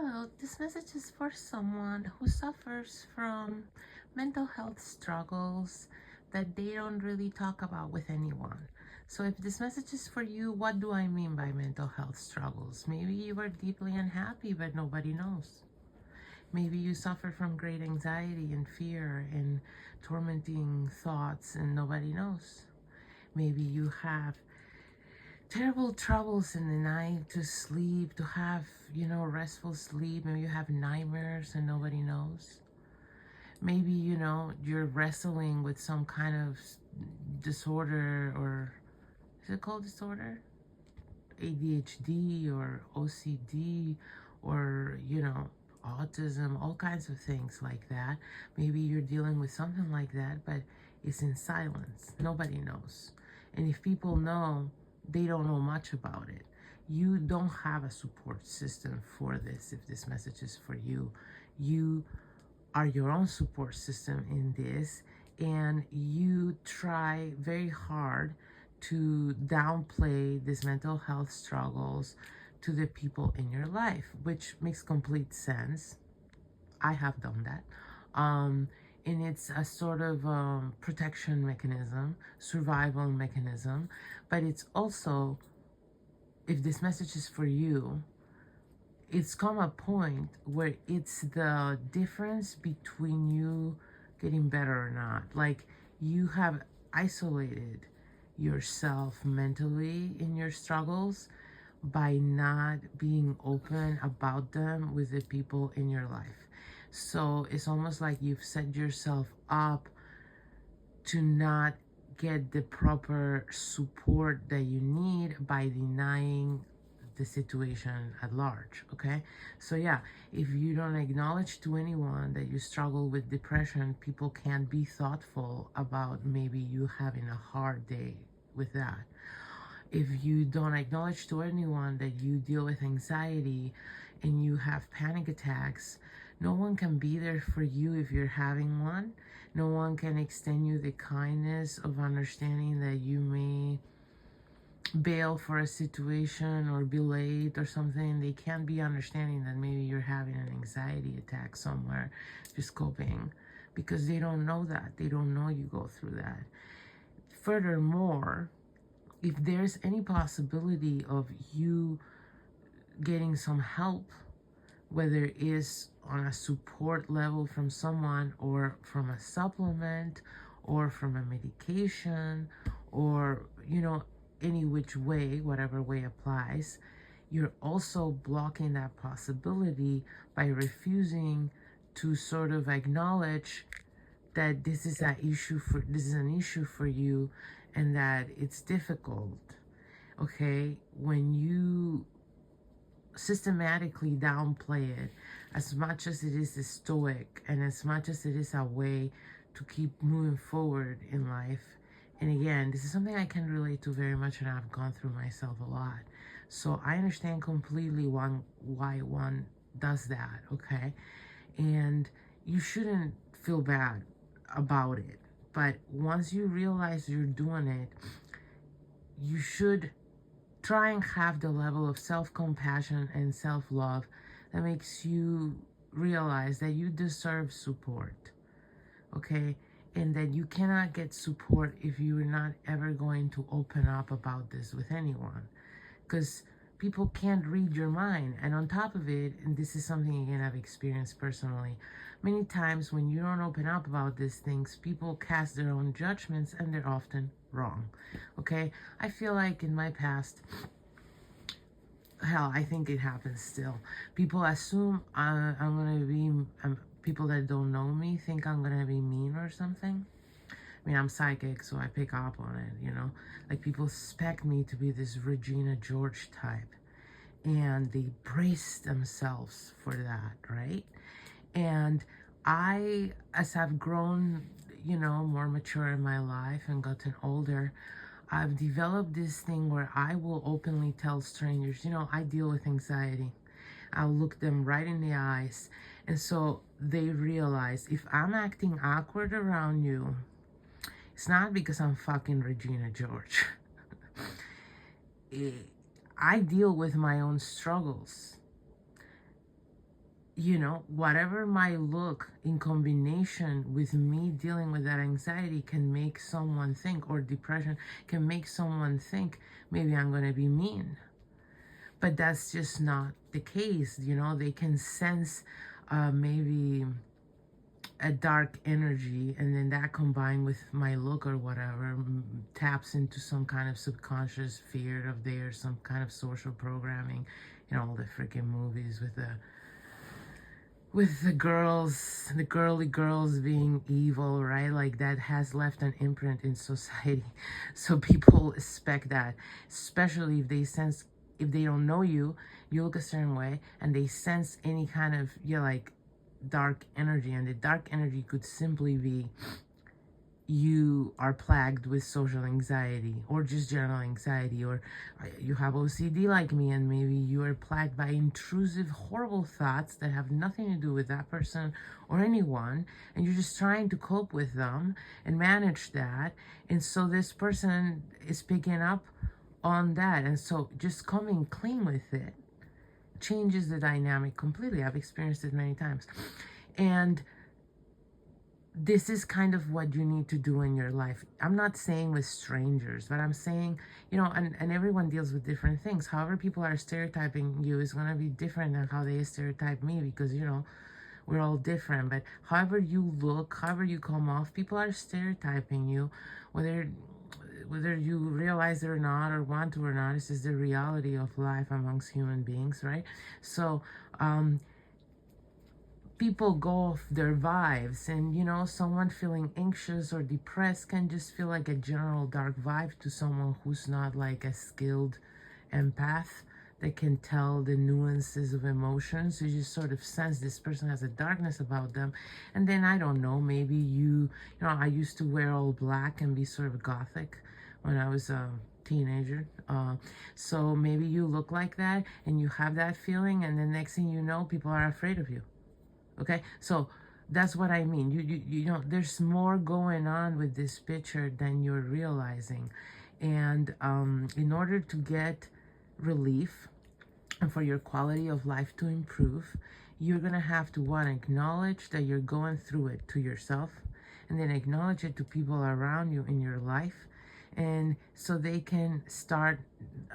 Hello, this message is for someone who suffers from mental health struggles that they don't really talk about with anyone. So if this message is for you, what do I mean by mental health struggles? Maybe you are deeply unhappy but nobody knows. Maybe you suffer from great anxiety and fear and tormenting thoughts and nobody knows. Maybe you have terrible troubles in the night to sleep, to have, restful sleep. Maybe you have nightmares and nobody knows. Maybe, you're wrestling with some kind of disorder, or is it called disorder? ADHD or OCD or, autism, all kinds of things like that. Maybe you're dealing with something like that, but it's in silence. Nobody knows. And if people know, they don't know much about it. You don't have a support system for this. If this message is for you, you are your own support system in this, and you try very hard to downplay these mental health struggles to the people in your life, which makes complete sense. I have done that. And it's a sort of protection mechanism, survival mechanism, but it's also, if this message is for you, it's come a point where it's the difference between you getting better or not. Like, you have isolated yourself mentally in your struggles by not being open about them with the people in your life. So it's almost like you've set yourself up to not get the proper support that you need by denying the situation at large. Okay, so yeah, if you don't acknowledge to anyone that you struggle with depression, people can't be thoughtful about maybe you having a hard day with that. If you don't acknowledge to anyone that you deal with anxiety and you have panic attacks, no one can be there for you if you're having one. No one can extend you the kindness of understanding that you may bail for a situation or be late or something. They can't be understanding that maybe you're having an anxiety attack somewhere, just coping, because they don't know that. They don't know you go through that. Furthermore, if there's any possibility of you getting some help, whether it is on a support level from someone or from a supplement or from a medication or, any which way, whatever way applies, you're also blocking that possibility by refusing to sort of acknowledge that this is an issue for you and that it's difficult. Okay, when you systematically downplay it, as much as it is a stoic and as much as it is a way to keep moving forward in life, and again, this is something I can relate to very much, and I've gone through myself a lot, so I understand completely why one does that. Okay, and you shouldn't feel bad about it, but once you realize you're doing it, you should try and have the level of self-compassion and self-love that makes you realize that you deserve support, okay? And that you cannot get support if you're not ever going to open up about this with anyone, because people can't read your mind. And on top of it, and this is something again I've experienced personally, many times when you don't open up about these things, people cast their own judgments and they're often wrong. Okay, I feel like in my past, hell, I think it happens still, people assume I'm gonna be people that don't know me think I'm gonna be mean or something. I mean, I'm psychic, so I pick up on it, like people suspect me to be this Regina George type, and they brace themselves for that, right? And I, as I've grown, more mature in my life and gotten older, I've developed this thing where I will openly tell strangers, I deal with anxiety. I'll look them right in the eyes. And so they realize if I'm acting awkward around you, it's not because I'm fucking Regina George. I deal with my own struggles. you know, whatever might look in combination with me dealing with that anxiety can make someone think, or depression can make someone think, maybe I'm going to be mean. But that's just not the case. You know, they can sense maybe a dark energy, and then that combined with my look or whatever taps into some kind of subconscious fear of theirs, some kind of social programming. You know, all the freaking movies with the girls, the girly girls being evil, right? Like that has left an imprint in society. So people expect that, especially if they sense, if they don't know you, you look a certain way, and they sense any kind of, like dark energy, and the dark energy could simply be you are plagued with social anxiety, or just general anxiety, or you have OCD like me, and maybe you are plagued by intrusive, horrible thoughts that have nothing to do with that person or anyone, and you're just trying to cope with them and manage that. And so this person is picking up on that, and so just coming clean with it changes the dynamic completely. I've experienced it many times. And this is kind of what you need to do in your life. I'm not saying with strangers, but I'm saying, you know, and everyone deals with different things. However people are stereotyping you is going to be different than how they stereotype me, because, you know, we're all different. But however you look, however you come off, people are stereotyping you, whether you realize it or not, or want to or not. This is the reality of life amongst human beings, right? So people go off their vibes, and, you know, someone feeling anxious or depressed can just feel like a general dark vibe to someone who's not like a skilled empath that can tell the nuances of emotions. You just sort of sense this person has a darkness about them. And then, I don't know, maybe you know, I used to wear all black and be sort of gothic when I was a teenager. So maybe you look like that and you have that feeling, and the next thing you know, people are afraid of you. Okay, so that's what I mean. You know, there's more going on with this picture than you're realizing. And in order to get relief and for your quality of life to improve, you're going to have to, one, acknowledge that you're going through it to yourself, and then acknowledge it to people around you in your life, and so they can start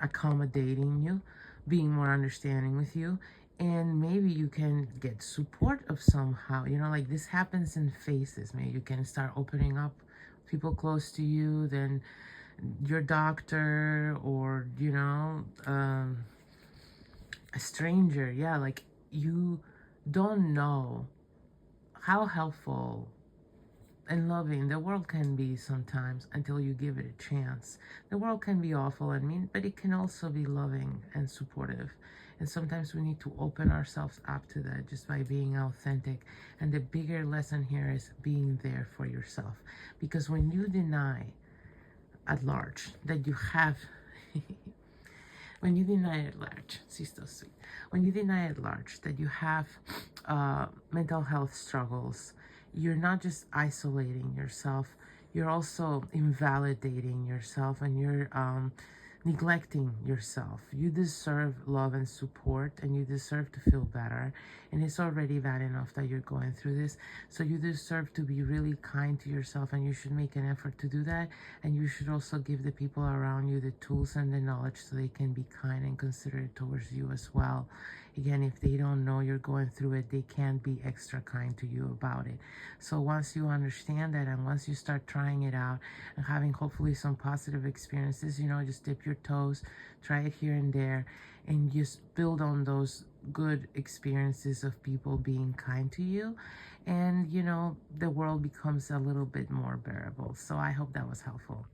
accommodating you, being more understanding with you. And maybe you can get support of somehow, you know, like this happens in phases. Maybe you can start opening up people close to you, then your doctor, or, you know, a stranger. Yeah, like you don't know how helpful and loving the world can be sometimes until you give it a chance. The world can be awful and mean, but it can also be loving and supportive. And sometimes we need to open ourselves up to that just by being authentic. And the bigger lesson here is being there for yourself. Because when you deny at large that you have, when you deny at large, she's so sweet. When you deny at large that you have mental health struggles, you're not just isolating yourself, you're also invalidating yourself, and you're neglecting yourself. You deserve love and support, and you deserve to feel better. And it's already bad enough that you're going through this. So you deserve to be really kind to yourself, and you should make an effort to do that. And you should also give the people around you the tools and the knowledge so they can be kind and considerate towards you as well. Again, if they don't know you're going through it, they can't be extra kind to you about it. So once you understand that, and once you start trying it out and having hopefully some positive experiences, you know, just dip your toes, try it here and there, and just build on those good experiences of people being kind to you. And, you know, the world becomes a little bit more bearable. So I hope that was helpful.